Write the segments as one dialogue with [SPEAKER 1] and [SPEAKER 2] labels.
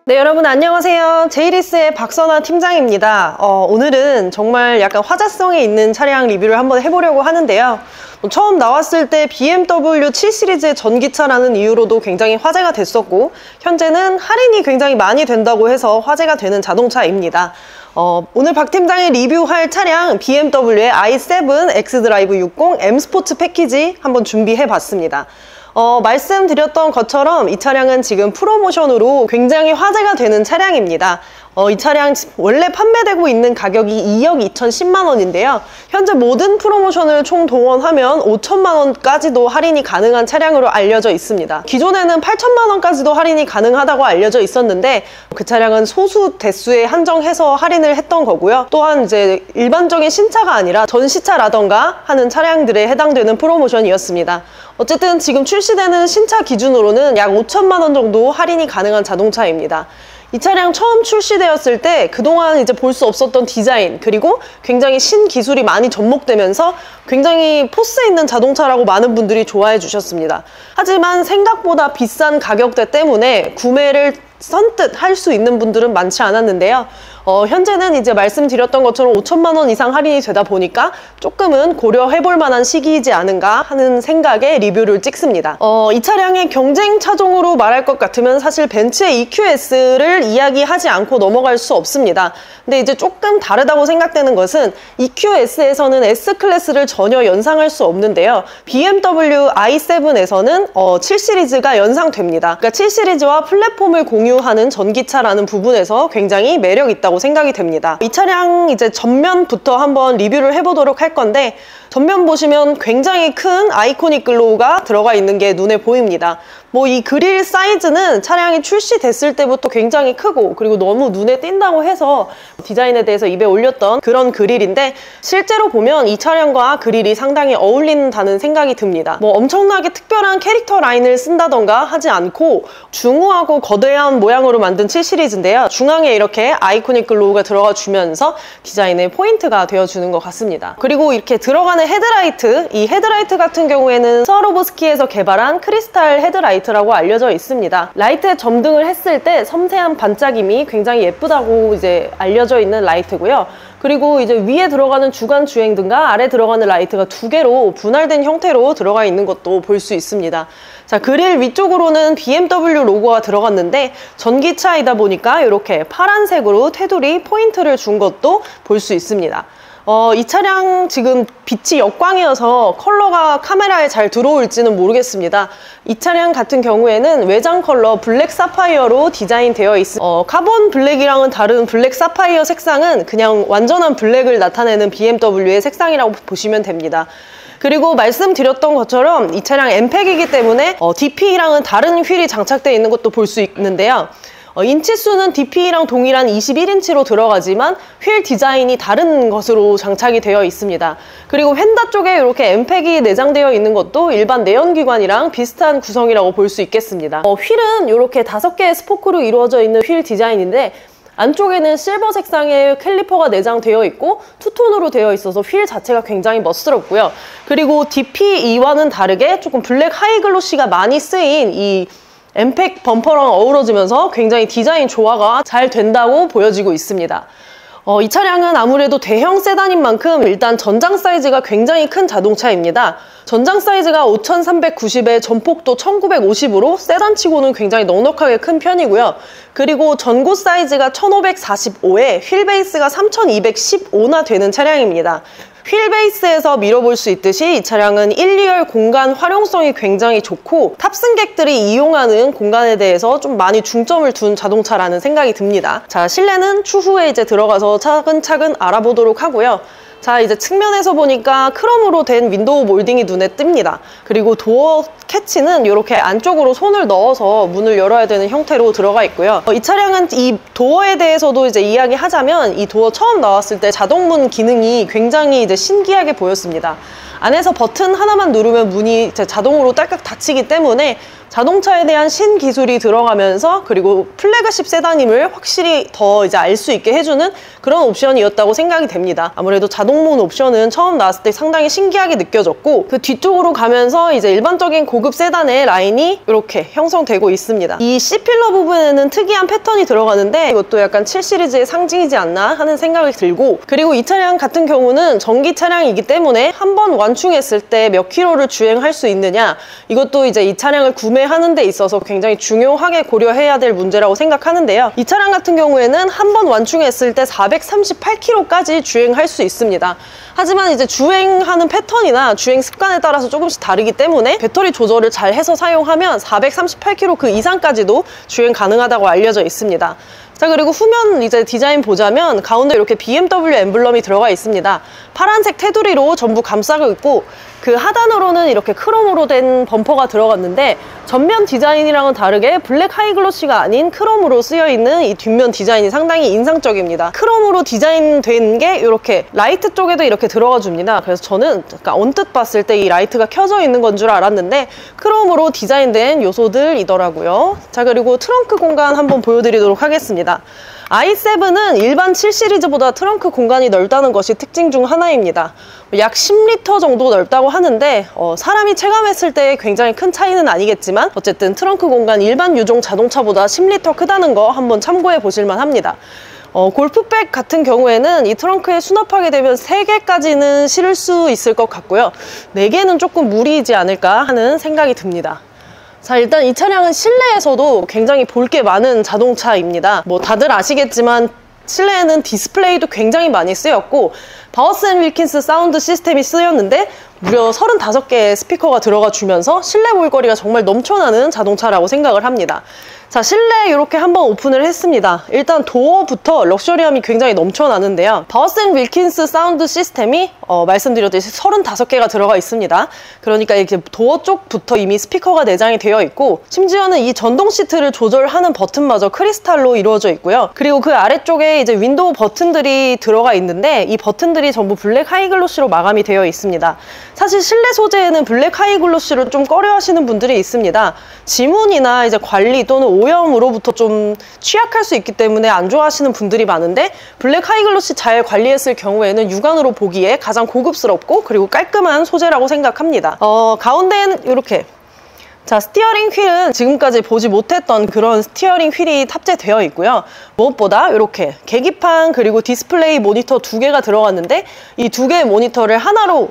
[SPEAKER 1] 네, 여러분 안녕하세요. 제이리스의 박선아 팀장입니다. 오늘은 정말 약간 화제성이 있는 차량 리뷰를 한번 해보려고 하는데요. 처음 나왔을 때 BMW 7 시리즈의 전기차라는 이유로도 굉장히 화제가 됐었고, 현재는 할인이 굉장히 많이 된다고 해서 화제가 되는 자동차입니다. 오늘 박 팀장이 리뷰할 차량 BMW의 i7 xDrive 60 M 스포츠 패키지 한번 준비해봤습니다. 말씀드렸던 것처럼 이 차량은 지금 프로모션으로 굉장히 화제가 되는 차량입니다. 이 차량 원래 판매되고 있는 가격이 2억 2,010만 원인데요. 현재 모든 프로모션을 총 동원하면 5천만 원까지도 할인이 가능한 차량으로 알려져 있습니다. 기존에는 8천만 원까지도 할인이 가능하다고 알려져 있었는데 그 차량은 소수 대수에 한정해서 할인을 했던 거고요. 또한 이제 일반적인 신차가 아니라 전시차라던가 하는 차량들에 해당되는 프로모션이었습니다. 어쨌든 지금 출시되는 신차 기준으로는 약 5천만 원 정도 할인이 가능한 자동차입니다. 이 차량 처음 출시되었을 때 그동안 이제 볼 수 없었던 디자인, 그리고 굉장히 신기술이 많이 접목되면서 굉장히 포스 있는 자동차라고 많은 분들이 좋아해 주셨습니다. 하지만 생각보다 비싼 가격대 때문에 구매를 선뜻 할 수 있는 분들은 많지 않았는데요. 현재는 이제 말씀드렸던 것처럼 5천만 원 이상 할인이 되다 보니까 조금은 고려해볼 만한 시기이지 않은가 하는 생각에 리뷰를 찍습니다. 이 차량의 경쟁 차종으로 말할 것 같으면 사실 벤츠의 EQS를 이야기하지 않고 넘어갈 수 없습니다. 근데 이제 조금 다르다고 생각되는 것은 EQS에서는 S클래스를 전혀 연상할 수 없는데요. BMW i7에서는 7 시리즈가 연상됩니다. 그러니까 7 시리즈와 플랫폼을 공유하는 전기차라는 부분에서 굉장히 매력 있다고 생각이 됩니다. 이 차량 이제 전면부터 한번 리뷰를 해보도록 할 건데, 전면 보시면 굉장히 큰 아이코닉 글로우가 들어가 있는 게 눈에 보입니다. 이 그릴 사이즈는 차량이 출시됐을 때부터 굉장히 크고, 그리고 너무 눈에 띈다고 해서 디자인에 대해서 입에 올렸던 그런 그릴인데, 실제로 보면 이 차량과 그릴이 상당히 어울린다는 생각이 듭니다. 엄청나게 특별한 캐릭터 라인을 쓴다던가 하지 않고 중후하고 거대한 모양으로 만든 7 시리즈인데요. 중앙에 이렇게 아이코닉 글로우가 들어가 주면서 디자인의 포인트가 되어주는 것 같습니다. 그리고 이렇게 들어가는 헤드라이트, 이 헤드라이트 같은 경우에는 스와로브스키에서 개발한 크리스탈 헤드라이트라고 알려져 있습니다. 라이트에 점등을 했을 때 섬세한 반짝임이 굉장히 예쁘다고 이제 알려져 있는 라이트고요. 그리고 이제 위에 들어가는 주간 주행등과 아래 들어가는 라이트가 두 개로 분할된 형태로 들어가 있는 것도 볼 수 있습니다. 자, 그릴 위쪽으로는 BMW 로고가 들어갔는데 전기차이다 보니까 이렇게 파란색으로 테두리 포인트를 준 것도 볼 수 있습니다. 이 차량 지금 빛이 역광이어서 컬러가 카메라에 잘 들어올지는 모르겠습니다. 이 차량 같은 경우에는 외장 컬러 블랙 사파이어로 디자인되어 있습니다. 카본 블랙이랑은 다른 블랙 사파이어 색상은 그냥 완전한 블랙을 나타내는 BMW의 색상이라고 보시면 됩니다. 그리고 말씀드렸던 것처럼 이 차량 M팩이기 때문에 DP랑은 다른 휠이 장착되어 있는 것도 볼 수 있는데요. 인치수는 DP랑 동일한 21인치로 들어가지만 휠 디자인이 다른 것으로 장착이 되어 있습니다. 그리고 휀다 쪽에 이렇게 M팩이 내장되어 있는 것도 일반 내연기관이랑 비슷한 구성이라고 볼 수 있겠습니다. 휠은 이렇게 5개의 스포크로 이루어져 있는 휠 디자인인데, 안쪽에는 실버 색상의 캘리퍼가 내장되어 있고 투톤으로 되어 있어서 휠 자체가 굉장히 멋스럽고요. 그리고 DP2와는 다르게 조금 블랙 하이글로시가 많이 쓰인 이 M팩 범퍼랑 어우러지면서 굉장히 디자인 조화가 잘 된다고 보여지고 있습니다. 이 차량은 아무래도 대형 세단인 만큼 일단 전장 사이즈가 굉장히 큰 자동차입니다. 전장 사이즈가 5390에 전폭도 1950으로 세단치고는 굉장히 넉넉하게 큰 편이고요. 그리고 전고 사이즈가 1545에 휠 베이스가 3215나 되는 차량입니다. 휠 베이스에서 밀어볼 수 있듯이 이 차량은 1, 2열 공간 활용성이 굉장히 좋고 탑승객들이 이용하는 공간에 대해서 좀 많이 중점을 둔 자동차라는 생각이 듭니다. 자, 실내는 추후에 이제 들어가서 차근차근 알아보도록 하고요. 자, 이제 측면에서 보니까 크롬으로 된 윈도우 몰딩이 눈에 띕니다. 그리고 도어 캐치는 이렇게 안쪽으로 손을 넣어서 문을 열어야 되는 형태로 들어가 있고요. 이 차량은 이 도어에 대해서도 이제 이야기하자면, 이 도어 처음 나왔을 때 자동문 기능이 굉장히 이제 신기하게 보였습니다. 안에서 버튼 하나만 누르면 문이 이제 자동으로 딸깍 닫히기 때문에 자동차에 대한 신기술이 들어가면서 그리고 플래그십 세단임을 확실히 더 이제 알 수 있게 해주는 그런 옵션이었다고 생각이 됩니다. 아무래도 자동문 옵션은 처음 나왔을 때 상당히 신기하게 느껴졌고, 그 뒤쪽으로 가면서 이제 일반적인 고급 세단의 라인이 이렇게 형성되고 있습니다. 이 C필러 부분에는 특이한 패턴이 들어가는데 이것도 약간 7 시리즈의 상징이지 않나 하는 생각이 들고, 그리고 이 차량 같은 경우는 전기 차량이기 때문에 한번 완충했을 때 몇 킬로를 주행할 수 있느냐, 이것도 이제 이 차량을 구매하는 데 있어서 굉장히 중요하게 고려해야 될 문제라고 생각하는데요. 이 차량 같은 경우에는 한번 완충했을 때 438km까지 주행할 수 있습니다. 하지만 이제 주행하는 패턴이나 주행 습관에 따라서 조금씩 다르기 때문에 배터리 조절을 잘 해서 사용하면 438km 그 이상까지도 주행 가능하다고 알려져 있습니다. 자, 그리고 후면 이제 디자인 보자면 가운데 이렇게 BMW 엠블럼이 들어가 있습니다. 파란색 테두리로 전부 감싸고 있고, 그 하단으로는 이렇게 크롬으로 된 범퍼가 들어갔는데 전면 디자인이랑은 다르게 블랙 하이글로시가 아닌 크롬으로 쓰여있는 이 뒷면 디자인이 상당히 인상적입니다. 크롬으로 디자인된 게 이렇게 라이트 쪽에도 이렇게 들어가 줍니다. 그래서 저는 약간 언뜻 봤을 때 이 라이트가 켜져 있는 건 줄 알았는데 크롬으로 디자인된 요소들이더라고요. 자, 그리고 트렁크 공간 한번 보여드리도록 하겠습니다. i7은 일반 7 시리즈보다 트렁크 공간이 넓다는 것이 특징 중 하나입니다. 약 10리터 정도 넓다고 하는데 사람이 체감했을 때 굉장히 큰 차이는 아니겠지만 어쨌든 트렁크 공간 일반 유종 자동차보다 10리터 크다는 거 한번 참고해 보실만 합니다. 골프백 같은 경우에는 이 트렁크에 수납하게 되면 3개까지는 실을 수 있을 것 같고요. 4개는 조금 무리이지 않을까 하는 생각이 듭니다. 자, 일단 이 차량은 실내에서도 굉장히 볼 게 많은 자동차입니다. 뭐 다들 아시겠지만 실내에는 디스플레이도 굉장히 많이 쓰였고, 바우스 앤 윌킨스 사운드 시스템이 쓰였는데 무려 35개의 스피커가 들어가 주면서 실내 볼거리가 정말 넘쳐나는 자동차라고 생각을 합니다. 자, 실내 이렇게 한번 오픈을 했습니다. 일단 도어부터 럭셔리함이 굉장히 넘쳐나는데요. 바우스 앤 윌킨스 사운드 시스템이 말씀드렸듯이 35개가 들어가 있습니다. 그러니까 이렇게 도어 쪽부터 이미 스피커가 내장이 되어 있고, 심지어는 이 전동 시트를 조절하는 버튼마저 크리스탈로 이루어져 있고요. 그리고 그 아래쪽에 이제 윈도우 버튼들이 들어가 있는데 이 버튼들이 전부 블랙 하이글로시로 마감이 되어 있습니다. 사실 실내 소재에는 블랙 하이글로시를 좀 꺼려하시는 분들이 있습니다. 지문이나 이제 관리 또는 오염으로부터 좀 취약할 수 있기 때문에 안 좋아하시는 분들이 많은데, 블랙 하이글로시 잘 관리했을 경우에는 육안으로 보기에 가장 고급스럽고 그리고 깔끔한 소재라고 생각합니다. 가운데는 이렇게, 자, 스티어링 휠은 지금까지 보지 못했던 그런 스티어링 휠이 탑재되어 있고요. 무엇보다 이렇게 계기판 그리고 디스플레이 모니터 2개가 들어갔는데 이 2개의 모니터를 하나로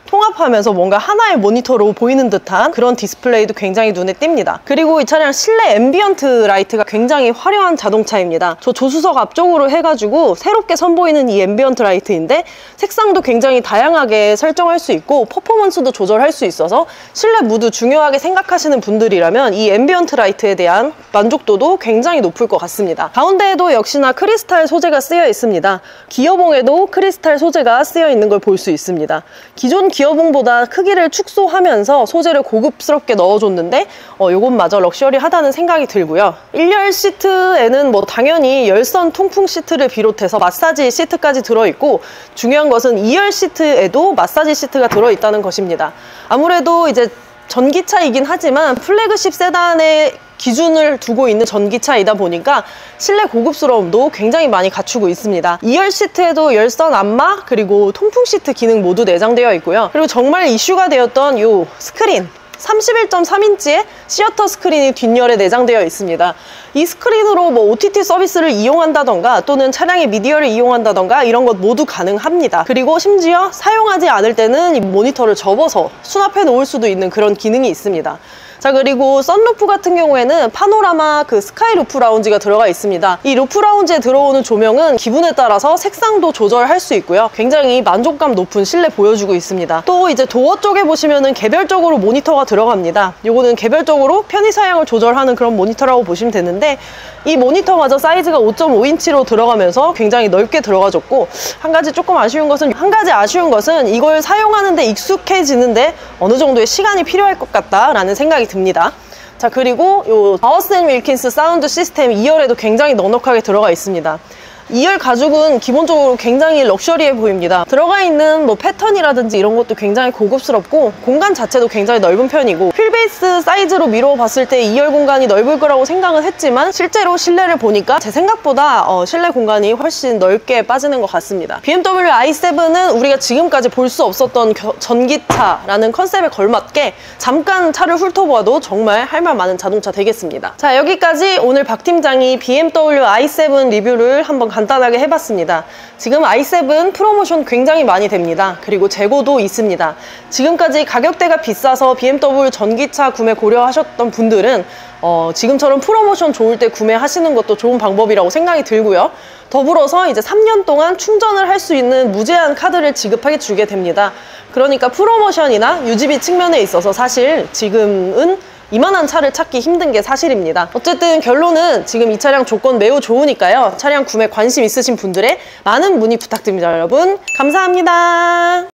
[SPEAKER 1] 통합하면서 뭔가 하나의 모니터로 보이는 듯한 그런 디스플레이도 굉장히 눈에 띕니다. 그리고 이 차량 실내 앰비언트 라이트가 굉장히 화려한 자동차입니다. 저 조수석 앞쪽으로 해가지고 새롭게 선보이는 이 앰비언트 라이트인데 색상도 굉장히 다양하게 설정할 수 있고 퍼포먼스도 조절할 수 있어서 실내 무드 중요하게 생각하시는 분들이라면 이 앰비언트 라이트에 대한 만족도도 굉장히 높을 것 같습니다. 가운데에도 역시나 크리스탈 소재가 쓰여 있습니다. 기어봉에도 크리스탈 소재가 쓰여 있는 걸 볼 수 있습니다. 기존 기어봉보다 크기를 축소하면서 소재를 고급스럽게 넣어줬는데 이것마저 럭셔리하다는 생각이 들고요. 1열 시트에는 뭐 당연히 열선 통풍 시트를 비롯해서 마사지 시트까지 들어있고, 중요한 것은 2열 시트에도 마사지 시트가 들어있다는 것입니다. 아무래도 이제 전기차이긴 하지만 플래그십 세단의 기준을 두고 있는 전기차이다 보니까 실내 고급스러움도 굉장히 많이 갖추고 있습니다. 2열 시트에도 열선 안마 그리고 통풍 시트 기능 모두 내장되어 있고요. 그리고 정말 이슈가 되었던 이 스크린, 31.3인치의 시어터 스크린이 뒷열에 내장되어 있습니다. 이 스크린으로 뭐 OTT 서비스를 이용한다던가 또는 차량의 미디어를 이용한다던가 이런 것 모두 가능합니다. 그리고 심지어 사용하지 않을 때는 이 모니터를 접어서 수납해 놓을 수도 있는 그런 기능이 있습니다. 자, 그리고 썬루프 같은 경우에는 파노라마 그 스카이 루프 라운지가 들어가 있습니다. 이 루프 라운지에 들어오는 조명은 기분에 따라서 색상도 조절할 수 있고요. 굉장히 만족감 높은 실내 보여주고 있습니다. 또 이제 도어 쪽에 보시면은 개별적으로 모니터가 들어갑니다. 요거는 개별적으로 편의 사양을 조절하는 그런 모니터라고 보시면 되는데, 이 모니터마저 사이즈가 5.5인치로 들어가면서 굉장히 넓게 들어가졌고, 한 가지 아쉬운 것은 이걸 사용하는데 익숙해지는데 어느 정도의 시간이 필요할 것 같다라는 생각이 듭니다. 자, 그리고 요 바우스 앤 윌킨스 사운드 시스템 2열에도 굉장히 넉넉하게 들어가 있습니다. 2열 가죽은 기본적으로 굉장히 럭셔리해 보입니다. 들어가 있는 뭐 패턴이라든지 이런 것도 굉장히 고급스럽고 공간 자체도 굉장히 넓은 편이고 휠베이스 사이즈로 미루어 봤을 때 2열 공간이 넓을 거라고 생각은 했지만 실제로 실내를 보니까 제 생각보다 실내 공간이 훨씬 넓게 빠지는 것 같습니다. BMW i7은 우리가 지금까지 볼 수 없었던 전기차라는 컨셉에 걸맞게 잠깐 차를 훑어보아도 정말 할 말 많은 자동차 되겠습니다. 자, 여기까지 오늘 박 팀장이 BMW i7 리뷰를 한번 간단하게 해봤습니다. 지금 i7 프로모션 굉장히 많이 됩니다. 그리고 재고도 있습니다. 지금까지 가격대가 비싸서 BMW 전기차 구매 고려하셨던 분들은 지금처럼 프로모션 좋을 때 구매하시는 것도 좋은 방법이라고 생각이 들고요. 더불어서 이제 3년 동안 충전을 할 수 있는 무제한 카드를 지급하게 주게 됩니다. 그러니까 프로모션이나 유지비 측면에 있어서 사실 지금은 이만한 차를 찾기 힘든 게 사실입니다. 어쨌든 결론은 지금 이 차량 조건 매우 좋으니까요. 차량 구매 관심 있으신 분들의 많은 문의 부탁드립니다. 여러분 감사합니다.